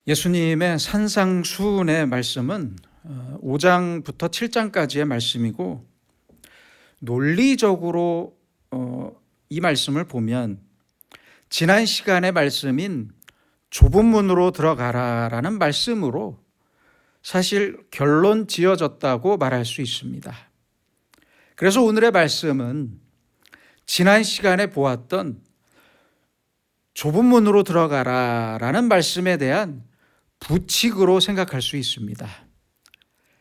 예수님의 산상수훈의 말씀은 5장부터 7장까지의 말씀이고, 논리적으로 이 말씀을 보면 지난 시간의 말씀인 좁은 문으로 들어가라라는 말씀으로 사실 결론 지어졌다고 말할 수 있습니다. 그래서 오늘의 말씀은 지난 시간에 보았던 좁은 문으로 들어가라라는 말씀에 대한 부칙으로 생각할 수 있습니다.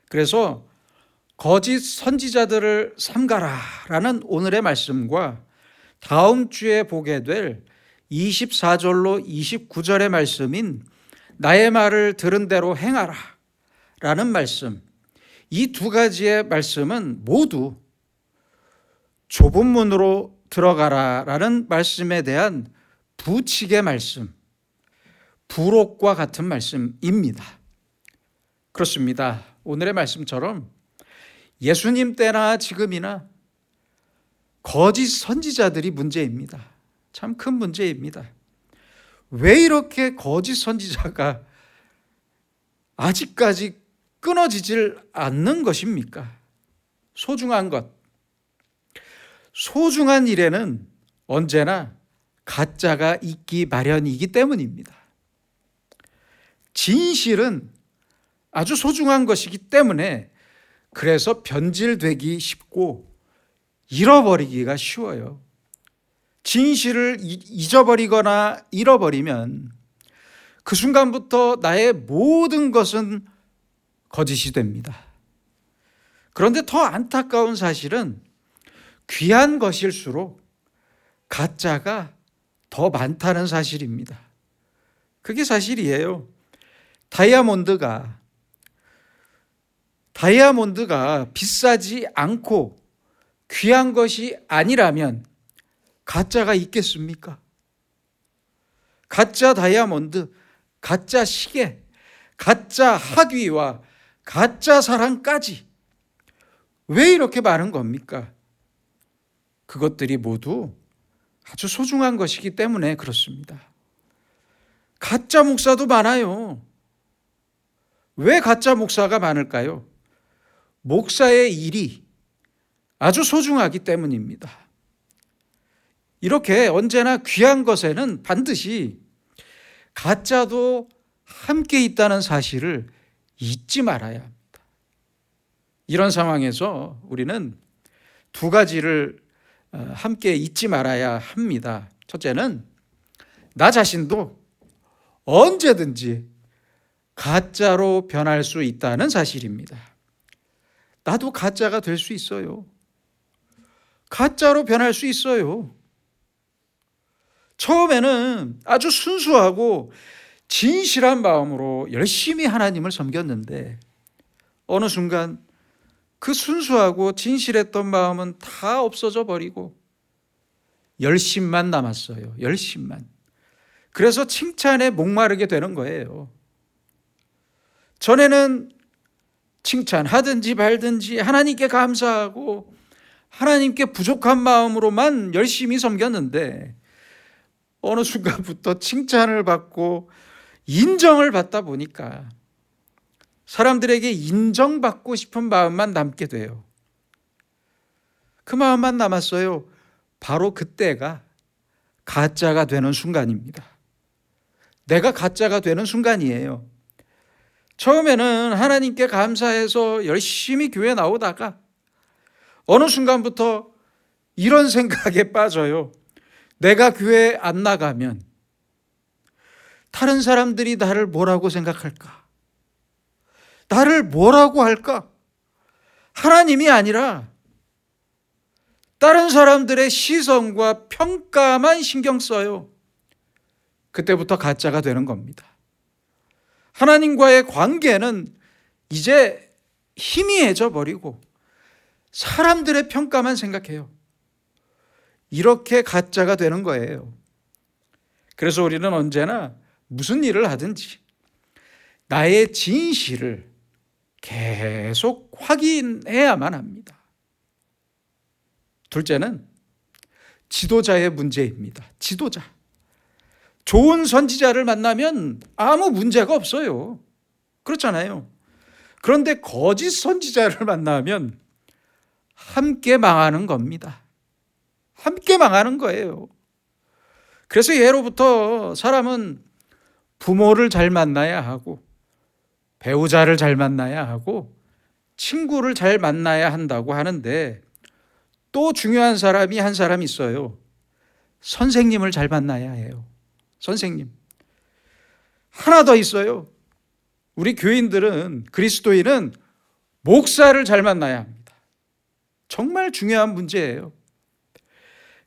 그래서 거짓 선지자들을 삼가라라는 오늘의 말씀과 다음 주에 보게 될 24절로 29절의 말씀인 나의 말을 들은 대로 행하라 라는 말씀, 이 두 가지의 말씀은 모두 좁은 문으로 들어가라 라는 말씀에 대한 부칙의 말씀, 부록과 같은 말씀입니다. 그렇습니다. 오늘의 말씀처럼 예수님 때나 지금이나 거짓 선지자들이 문제입니다. 참 큰 문제입니다. 왜 이렇게 거짓 선지자가 아직까지 끊어지질 않는 것입니까? 소중한 것, 소중한 일에는 언제나 가짜가 있기 마련이기 때문입니다. 진실은 아주 소중한 것이기 때문에 그래서 변질되기 쉽고 잃어버리기가 쉬워요. 진실을 잊어버리거나 잃어버리면 그 순간부터 나의 모든 것은 거짓이 됩니다. 그런데 더 안타까운 사실은 귀한 것일수록 가짜가 더 많다는 사실입니다. 그게 사실이에요. 다이아몬드가 비싸지 않고 귀한 것이 아니라면 가짜가 있겠습니까? 가짜 다이아몬드, 가짜 시계, 가짜 학위와 가짜 사랑까지 왜 이렇게 많은 겁니까? 그것들이 모두 아주 소중한 것이기 때문에 그렇습니다. 가짜 목사도 많아요. 왜 가짜 목사가 많을까요? 목사의 일이 아주 소중하기 때문입니다. 이렇게 언제나 귀한 것에는 반드시 가짜도 함께 있다는 사실을 잊지 말아야 합니다. 이런 상황에서 우리는 두 가지를 함께 잊지 말아야 합니다. 첫째는 나 자신도 언제든지 가짜로 변할 수 있다는 사실입니다. 나도 가짜가 될 수 있어요. 가짜로 변할 수 있어요. 처음에는 아주 순수하고 진실한 마음으로 열심히 하나님을 섬겼는데 어느 순간 그 순수하고 진실했던 마음은 다 없어져 버리고 열심만 남았어요. 열심만. 그래서 칭찬에 목마르게 되는 거예요. 전에는 칭찬하든지 말든지 하나님께 감사하고 하나님께 부족한 마음으로만 열심히 섬겼는데 어느 순간부터 칭찬을 받고 인정을 받다 보니까 사람들에게 인정받고 싶은 마음만 남게 돼요. 그 마음만 남았어요. 바로 그때가 가짜가 되는 순간입니다. 내가 가짜가 되는 순간이에요. 처음에는 하나님께 감사해서 열심히 교회 나오다가 어느 순간부터 이런 생각에 빠져요. 내가 교회 안 나가면 다른 사람들이 나를 뭐라고 생각할까? 나를 뭐라고 할까? 하나님이 아니라 다른 사람들의 시선과 평가만 신경 써요. 그때부터 가짜가 되는 겁니다. 하나님과의 관계는 이제 희미해져 버리고 사람들의 평가만 생각해요. 이렇게 가짜가 되는 거예요. 그래서 우리는 언제나 무슨 일을 하든지 나의 진실을 계속 확인해야만 합니다. 둘째는 지도자의 문제입니다. 지도자. 좋은 선지자를 만나면 아무 문제가 없어요. 그렇잖아요. 그런데 거짓 선지자를 만나면 함께 망하는 겁니다. 함께 망하는 거예요. 그래서 예로부터 사람은 부모를 잘 만나야 하고, 배우자를 잘 만나야 하고, 친구를 잘 만나야 한다고 하는데, 또 중요한 사람이 한 사람 있어요. 선생님을 잘 만나야 해요. 선생님. 하나 더 있어요. 우리 교인들은, 그리스도인은 목사를 잘 만나야 합니다. 정말 중요한 문제예요.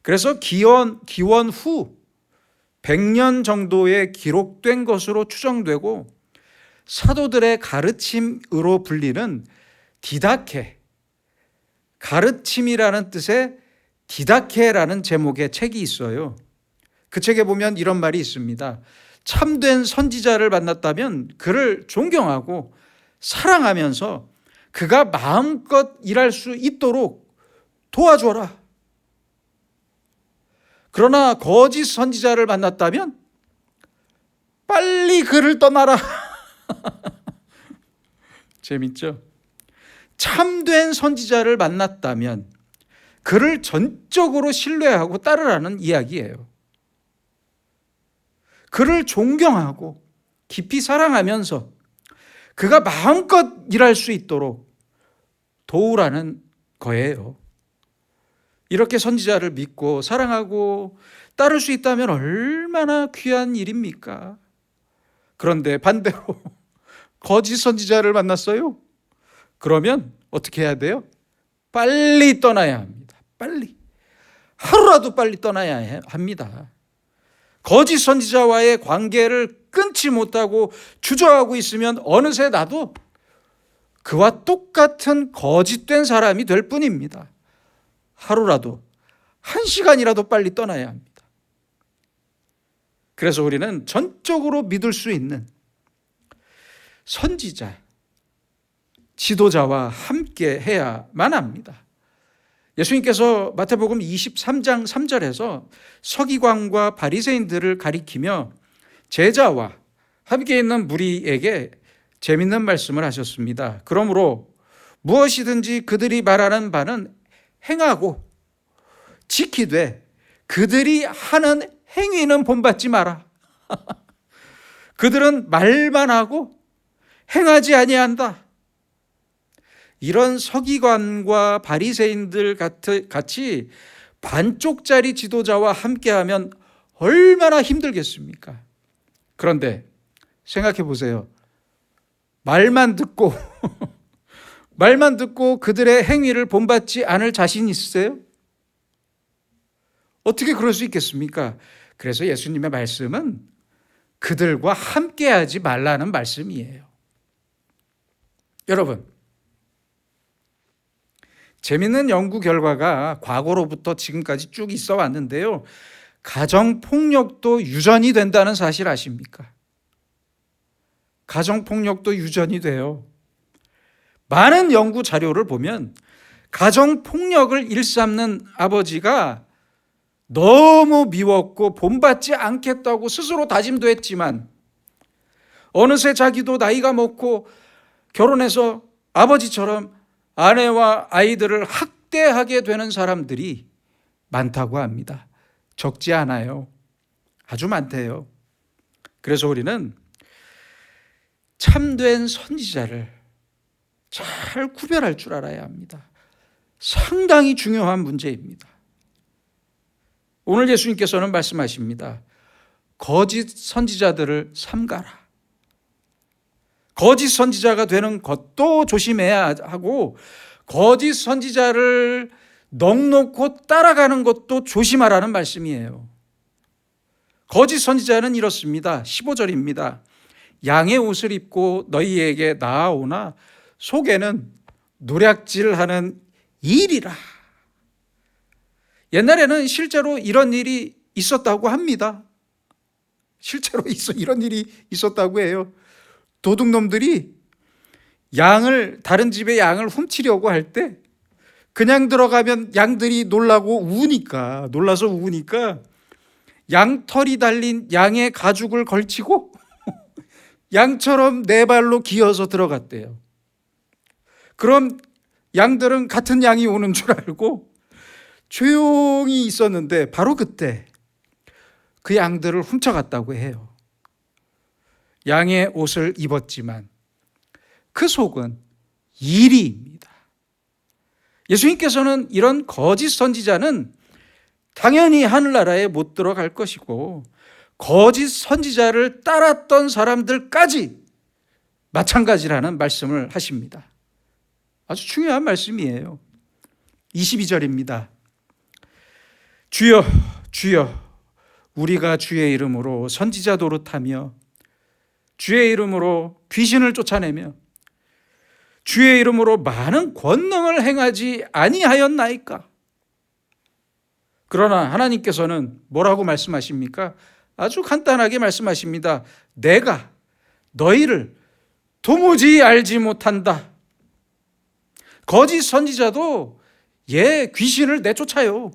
그래서 기원 후 100년 정도에 기록된 것으로 추정되고, 사도들의 가르침으로 불리는 디다케, 가르침이라는 뜻의 디다케라는 제목의 책이 있어요. 그 책에 보면 이런 말이 있습니다. 참된 선지자를 만났다면 그를 존경하고 사랑하면서 그가 마음껏 일할 수 있도록 도와줘라. 그러나 거짓 선지자를 만났다면 빨리 그를 떠나라. 재밌죠? 참된 선지자를 만났다면 그를 전적으로 신뢰하고 따르라는 이야기예요. 그를 존경하고 깊이 사랑하면서 그가 마음껏 일할 수 있도록 도우라는 거예요. 이렇게 선지자를 믿고 사랑하고 따를 수 있다면 얼마나 귀한 일입니까? 그런데 반대로 거짓 선지자를 만났어요. 그러면 어떻게 해야 돼요? 빨리 떠나야 합니다. 빨리. 하루라도 빨리 떠나야 합니다. 거짓 선지자와의 관계를 끊지 못하고 주저하고 있으면 어느새 나도 그와 똑같은 거짓된 사람이 될 뿐입니다. 하루라도, 1시간이라도 빨리 떠나야 합니다. 그래서 우리는 전적으로 믿을 수 있는 선지자, 지도자와 함께 해야만 합니다. 예수님께서 마태복음 23장 3절에서 서기관과 바리새인들을 가리키며 제자와 함께 있는 무리에게 재밌는 말씀을 하셨습니다. 그러므로 무엇이든지 그들이 말하는 바는 행하고 지키되 그들이 하는 행위는 본받지 마라. 그들은 말만 하고 행하지 아니한다. 이런 서기관과 바리새인들 같이 반쪽짜리 지도자와 함께하면 얼마나 힘들겠습니까? 그런데 생각해 보세요. 말만 듣고 그들의 행위를 본받지 않을 자신 있으세요? 어떻게 그럴 수 있겠습니까? 그래서 예수님의 말씀은 그들과 함께하지 말라는 말씀이에요. 여러분, 재미있는 연구 결과가 과거로부터 지금까지 쭉 있어 왔는데요. 가정폭력도 유전이 된다는 사실 아십니까? 가정폭력도 유전이 돼요. 많은 연구 자료를 보면 가정폭력을 일삼는 아버지가 너무 미웠고 본받지 않겠다고 스스로 다짐도 했지만 어느새 자기도 나이가 먹고 결혼해서 아버지처럼 아내와 아이들을 학대하게 되는 사람들이 많다고 합니다. 적지 않아요. 아주 많대요. 그래서 우리는 참된 선지자를 잘 구별할 줄 알아야 합니다. 상당히 중요한 문제입니다. 오늘 예수님께서는 말씀하십니다. 거짓 선지자들을 삼가라. 거짓 선지자가 되는 것도 조심해야 하고 거짓 선지자를 넋놓고 따라가는 것도 조심하라는 말씀이에요. 거짓 선지자는 이렇습니다. 15절입니다. 양의 옷을 입고 너희에게 나아오나 속에는 노략질하는 일이라. 옛날에는 실제로 이런 일이 있었다고 합니다. 실제로 이런 일이 있었다고 해요. 도둑놈들이 다른 집의 양을 훔치려고 할 때 그냥 들어가면 양들이 놀라서 우니까 양털이 달린 양의 가죽을 걸치고 양처럼 네 발로 기어서 들어갔대요. 그럼 양들은 같은 양이 오는 줄 알고 조용히 있었는데 바로 그때 그 양들을 훔쳐갔다고 해요. 양의 옷을 입었지만 그 속은 이리입니다. 예수님께서는 이런 거짓 선지자는 당연히 하늘나라에 못 들어갈 것이고 거짓 선지자를 따랐던 사람들까지 마찬가지라는 말씀을 하십니다. 아주 중요한 말씀이에요. 22절입니다. 주여 주여 우리가 주의 이름으로 선지자 노릇하며 주의 이름으로 귀신을 쫓아내며 주의 이름으로 많은 권능을 행하지 아니하였나이까? 그러나 하나님께서는 뭐라고 말씀하십니까? 아주 간단하게 말씀하십니다. 내가 너희를 도무지 알지 못한다. 거짓 선지자도 귀신을 내쫓아요.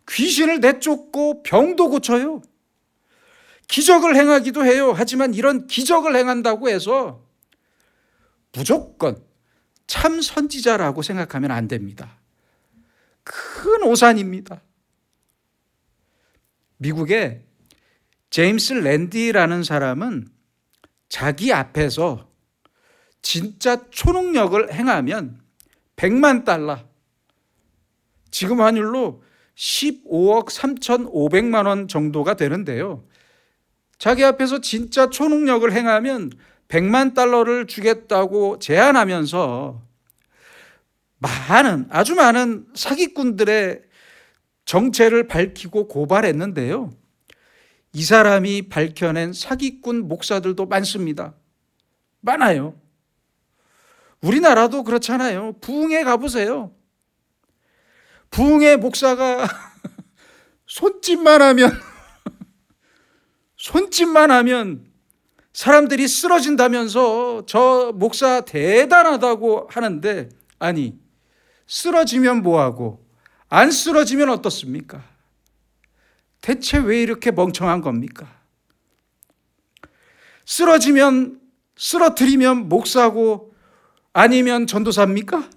귀신을 내쫓고 병도 고쳐요. 기적을 행하기도 해요. 하지만 이런 기적을 행한다고 해서 무조건 참 선지자라고 생각하면 안 됩니다. 큰 오산입니다. 미국의 제임스 랜디라는 사람은 자기 앞에서 진짜 초능력을 행하면 100만 달러, 지금 환율로 15억 3,500만 원 정도가 되는데요. 자기 앞에서 진짜 초능력을 행하면 100만 달러를 주겠다고 제안하면서 아주 많은 사기꾼들의 정체를 밝히고 고발했는데요. 이 사람이 밝혀낸 사기꾼 목사들도 많습니다. 많아요. 우리나라도 그렇잖아요. 부흥회 가보세요. 부흥회 목사가 손짓만 하면 사람들이 쓰러진다면서 저 목사 대단하다고 하는데, 아니, 쓰러지면 뭐하고 안 쓰러지면 어떻습니까? 대체 왜 이렇게 멍청한 겁니까? 쓰러뜨리면 목사고 아니면 전도사입니까?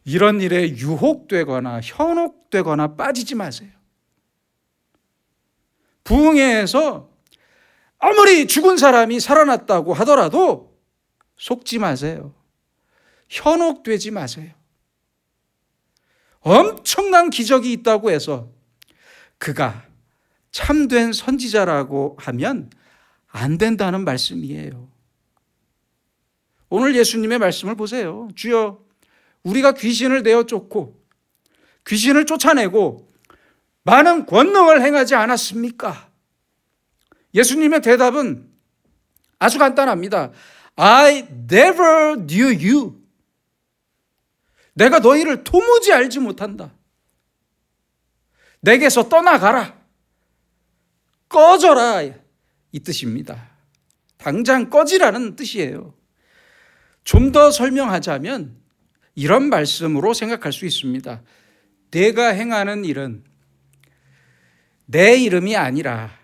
이런 일에 유혹되거나 현혹되거나 빠지지 마세요. 부흥회에서 아무리 죽은 사람이 살아났다고 하더라도 속지 마세요. 현혹되지 마세요. 엄청난 기적이 있다고 해서 그가 참된 선지자라고 하면 안 된다는 말씀이에요. 오늘 예수님의 말씀을 보세요. 주여, 우리가 귀신을 내어 쫓고 귀신을 쫓아내고 많은 권능을 행하지 않았습니까? 예수님의 대답은 아주 간단합니다. I never knew you. 내가 너희를 도무지 알지 못한다. 내게서 떠나가라. 꺼져라. 이 뜻입니다. 당장 꺼지라는 뜻이에요. 좀 더 설명하자면 이런 말씀으로 생각할 수 있습니다. 내가 행하는 일은 내 이름이 아니라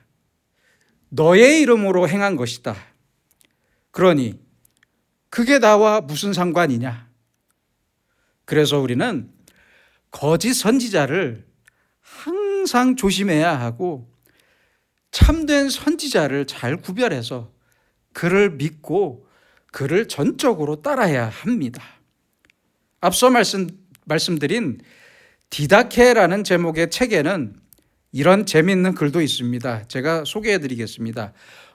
너의 이름으로 행한 것이다. 그러니 그게 나와 무슨 상관이냐? 그래서 우리는 거짓 선지자를 항상 조심해야 하고 참된 선지자를 잘 구별해서 그를 믿고 그를 전적으로 따라야 합니다. 앞서 말씀드린 디다케라는 제목의 책에는 이런 재미있는 글도 있습니다. 제가 소개해 드리겠습니다.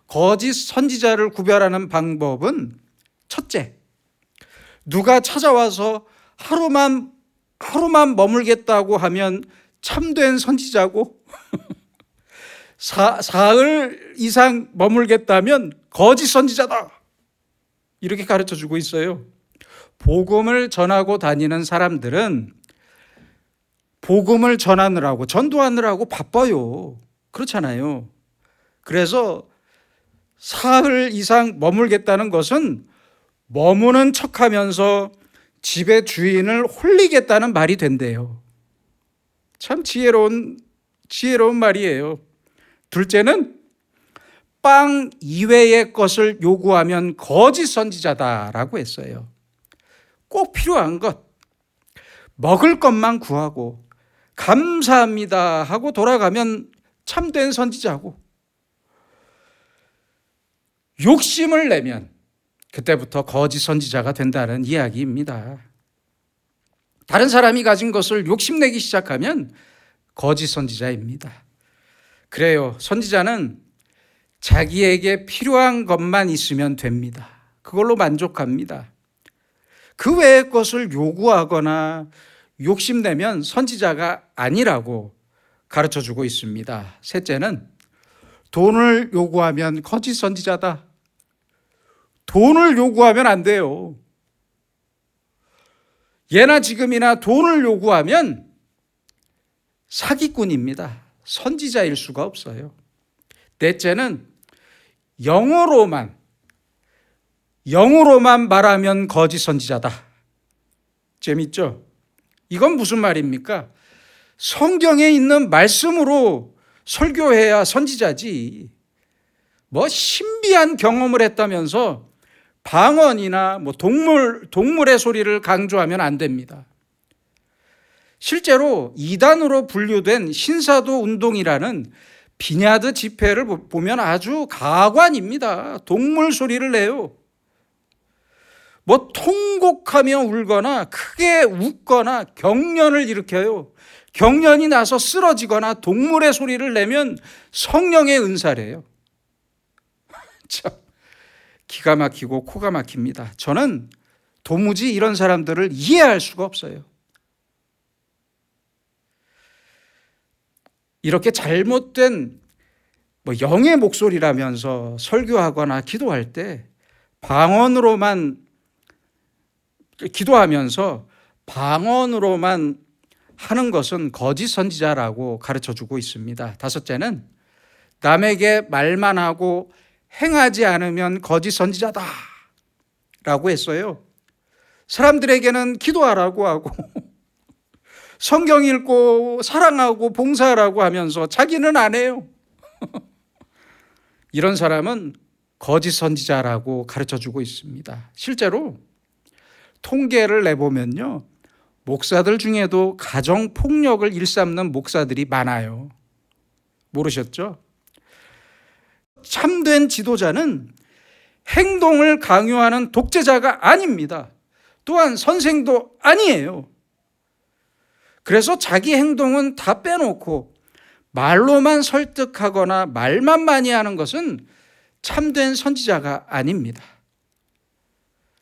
거짓 선지자를 구별하는 방법은 첫째, 누가 찾아와서 하루만 머물겠다고 하면 참된 선지자고 사흘 이상 머물겠다면 거짓 선지자다. 이렇게 가르쳐 주고 있어요. 복음을 전하고 다니는 사람들은 복음을 전하느라고 전도하느라고 바빠요. 그렇잖아요. 그래서 사흘 이상 머물겠다는 것은 머무는 척하면서 집의 주인을 홀리겠다는 말이 된대요. 참 지혜로운 말이에요. 둘째는 빵 이외의 것을 요구하면 거짓 선지자다라고 했어요. 꼭 필요한 것, 먹을 것만 구하고 감사합니다 하고 돌아가면 참된 선지자고, 욕심을 내면 그때부터 거짓 선지자가 된다는 이야기입니다. 다른 사람이 가진 것을 욕심내기 시작하면 거짓 선지자입니다. 그래요. 선지자는 자기에게 필요한 것만 있으면 됩니다. 그걸로 만족합니다. 그 외의 것을 요구하거나 욕심내면 선지자가 아니라고 가르쳐주고 있습니다. 셋째는 돈을 요구하면 거짓 선지자다. 돈을 요구하면 안 돼요. 예나 지금이나 돈을 요구하면 사기꾼입니다. 선지자일 수가 없어요. 넷째는 영어로만 말하면 거짓 선지자다. 재밌죠? 이건 무슨 말입니까? 성경에 있는 말씀으로 설교해야 선지자지. 뭐 신비한 경험을 했다면서 방언이나 동물의 소리를 강조하면 안 됩니다. 실제로 이단으로 분류된 신사도 운동이라는 비냐드 집회를 보면 아주 가관입니다. 동물 소리를 내요. 뭐 통곡하며 울거나 크게 웃거나 경련을 일으켜요. 경련이 나서 쓰러지거나 동물의 소리를 내면 성령의 은사래요. 참 기가 막히고 코가 막힙니다. 저는 도무지 이런 사람들을 이해할 수가 없어요. 이렇게 잘못된 영의 목소리라면서 설교하거나 기도할 때 기도하면서 방언으로만 하는 것은 거짓 선지자라고 가르쳐주고 있습니다. 다섯째는 남에게 말만 하고 행하지 않으면 거짓 선지자다 라고 했어요. 사람들에게는 기도하라고 하고 성경 읽고 사랑하고 봉사하라고 하면서 자기는 안 해요. 이런 사람은 거짓 선지자라고 가르쳐주고 있습니다. 실제로 통계를 내보면요, 목사들 중에도 가정폭력을 일삼는 목사들이 많아요. 모르셨죠? 참된 지도자는 행동을 강요하는 독재자가 아닙니다. 또한 선생도 아니에요. 그래서 자기 행동은 다 빼놓고 말로만 설득하거나 말만 많이 하는 것은 참된 선지자가 아닙니다.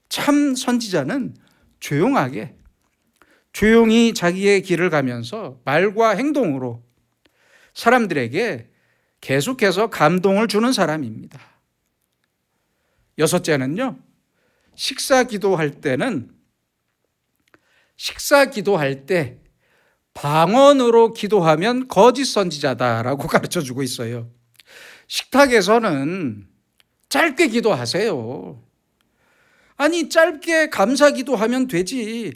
참 선지자는 조용히 자기의 길을 가면서 말과 행동으로 사람들에게 계속해서 감동을 주는 사람입니다. 여섯째는요, 식사 기도할 때 방언으로 기도하면 거짓 선지자다라고 가르쳐주고 있어요. 식탁에서는 짧게 기도하세요. 아니, 짧게 감사 기도하면 되지.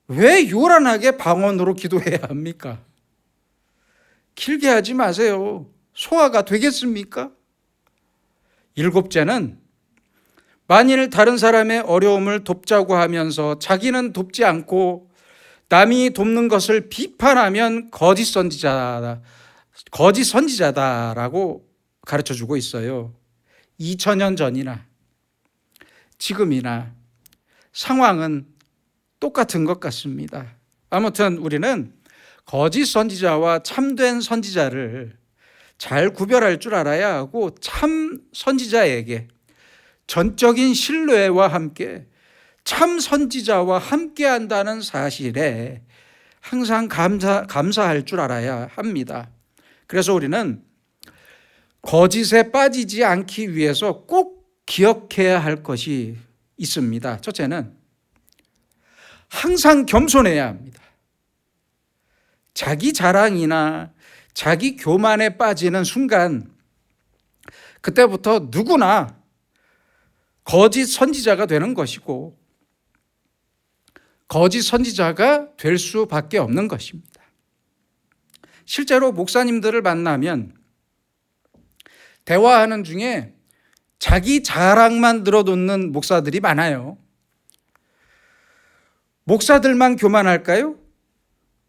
왜 요란하게 방언으로 기도해야 합니까? 길게 하지 마세요. 소화가 되겠습니까? 일곱째는 만일 다른 사람의 어려움을 돕자고 하면서 자기는 돕지 않고 남이 돕는 것을 비판하면 거짓 선지자다라고 가르쳐주고 있어요. 2000년 전이나 지금이나 상황은 똑같은 것 같습니다. 아무튼 우리는 거짓 선지자와 참된 선지자를 잘 구별할 줄 알아야 하고, 참 선지자에게 전적인 신뢰와 함께 참 선지자와 함께 한다는 사실에 항상 감사할 줄 알아야 합니다. 그래서 우리는 거짓에 빠지지 않기 위해서 꼭 기억해야 할 것이 있습니다. 첫째는 항상 겸손해야 합니다. 자기 자랑이나 자기 교만에 빠지는 순간 그때부터 누구나 거짓 선지자가 되는 것이고 거짓 선지자가 될 수밖에 없는 것입니다. 실제로 목사님들을 만나면 대화하는 중에 자기 자랑만 늘어놓는 목사들이 많아요. 목사들만 교만할까요?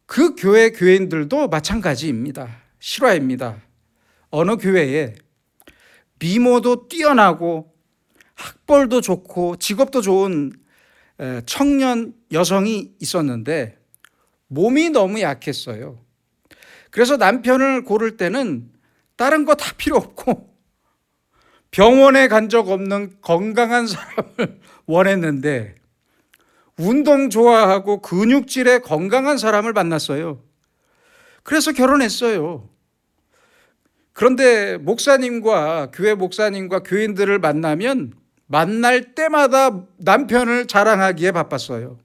그 교회 교인들도 마찬가지입니다. 실화입니다. 어느 교회에 미모도 뛰어나고 학벌도 좋고 직업도 좋은 청년 여성이 있었는데 몸이 너무 약했어요. 그래서 남편을 고를 때는 다른 거 다 필요 없고 병원에 간 적 없는 건강한 사람을 원했는데 운동 좋아하고 근육질의 건강한 사람을 만났어요. 그래서 결혼했어요. 그런데 교회 목사님과 교인들을 만나면 만날 때마다 남편을 자랑하기에 바빴어요.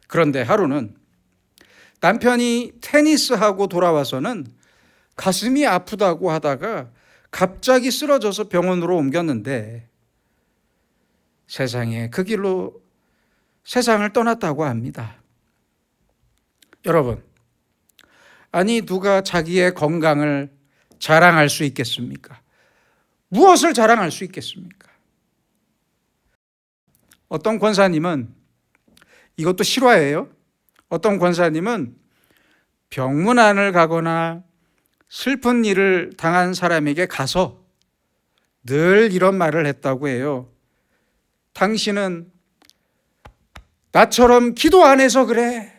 그런데 하루는 남편이 테니스하고 돌아와서는 가슴이 아프다고 하다가 갑자기 쓰러져서 병원으로 옮겼는데 세상에 그 길로 세상을 떠났다고 합니다. 여러분, 아니 누가 자기의 건강을 자랑할 수 있겠습니까? 무엇을 자랑할 수 있겠습니까? 어떤 권사님은, 이것도 실화예요. 어떤 권사님은 병문안을 가거나 슬픈 일을 당한 사람에게 가서 늘 이런 말을 했다고 해요. 당신은 나처럼 기도 안 해서 그래.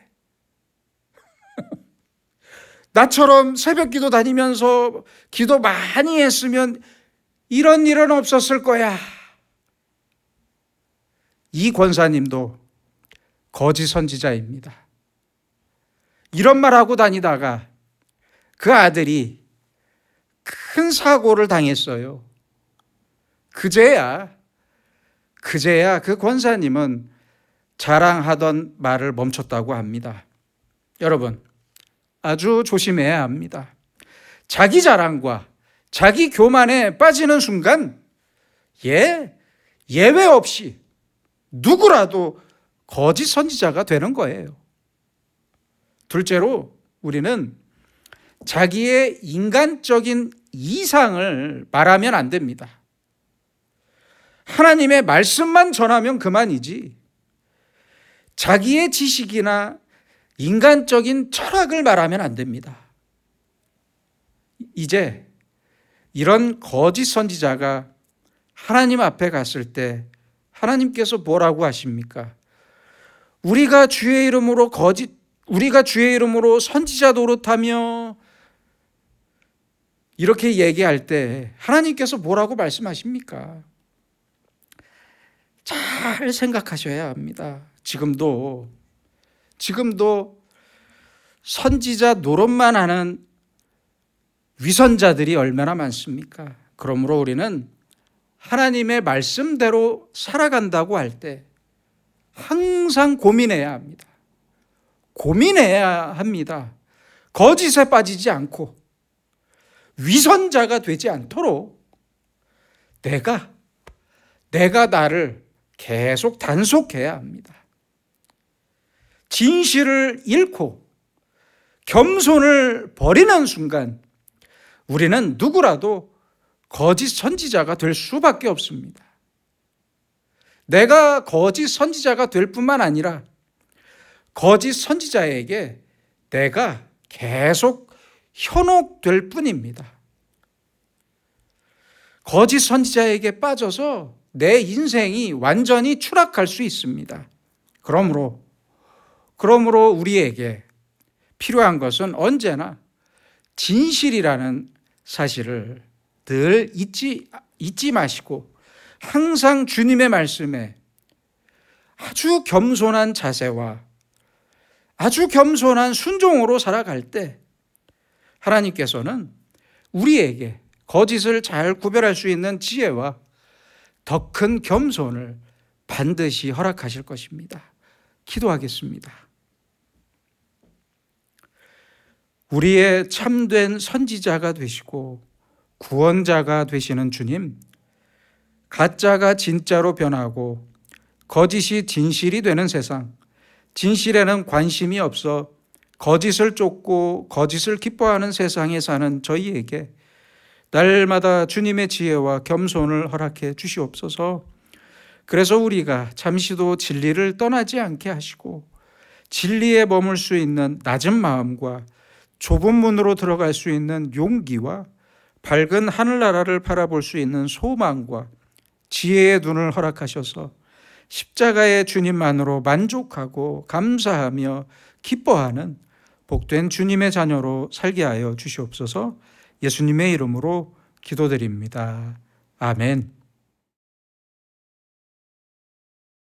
나처럼 새벽 기도 다니면서 기도 많이 했으면 이런 일은 없었을 거야. 이 권사님도 거짓 선지자입니다. 이런 말하고 다니다가 그 아들이 큰 사고를 당했어요. 그제야 그 권사님은 자랑하던 말을 멈췄다고 합니다. 여러분, 아주 조심해야 합니다. 자기 자랑과 자기 교만에 빠지는 순간 예외 없이 누구라도 거짓 선지자가 되는 거예요. 둘째로 우리는 자기의 인간적인 이상을 말하면 안 됩니다. 하나님의 말씀만 전하면 그만이지 자기의 지식이나 인간적인 철학을 말하면 안 됩니다. 이제 이런 거짓 선지자가 하나님 앞에 갔을 때 하나님께서 뭐라고 하십니까? 우리가 주의 이름으로 선지자 노릇하며 이렇게 얘기할 때 하나님께서 뭐라고 말씀하십니까? 잘 생각하셔야 합니다. 지금도 선지자 노릇만 하는 위선자들이 얼마나 많습니까? 그러므로 우리는 하나님의 말씀대로 살아간다고 할 때 항상 고민해야 합니다. 고민해야 합니다. 거짓에 빠지지 않고 위선자가 되지 않도록 내가 나를 계속 단속해야 합니다. 진실을 잃고 겸손을 버리는 순간 우리는 누구라도 거짓 선지자가 될 수밖에 없습니다. 내가 거짓 선지자가 될 뿐만 아니라 거짓 선지자에게 내가 계속 현혹될 뿐입니다. 거짓 선지자에게 빠져서 내 인생이 완전히 추락할 수 있습니다. 그러므로 우리에게 필요한 것은 언제나 진실이라는 사실을 늘 잊지 마시고 항상 주님의 말씀에 아주 겸손한 자세와 아주 겸손한 순종으로 살아갈 때 하나님께서는 우리에게 거짓을 잘 구별할 수 있는 지혜와 더 큰 겸손을 반드시 허락하실 것입니다. 기도하겠습니다. 우리의 참된 선지자가 되시고 구원자가 되시는 주님, 가짜가 진짜로 변하고 거짓이 진실이 되는 세상, 진실에는 관심이 없어 거짓을 쫓고 거짓을 기뻐하는 세상에 사는 저희에게 날마다 주님의 지혜와 겸손을 허락해 주시옵소서. 그래서 우리가 잠시도 진리를 떠나지 않게 하시고 진리에 머물 수 있는 낮은 마음과 좁은 문으로 들어갈 수 있는 용기와 밝은 하늘나라를 바라볼 수 있는 소망과 지혜의 눈을 허락하셔서 십자가의 주님만으로 만족하고 감사하며 기뻐하는 복된 주님의 자녀로 살게 하여 주시옵소서. 예수님의 이름으로 기도드립니다. 아멘.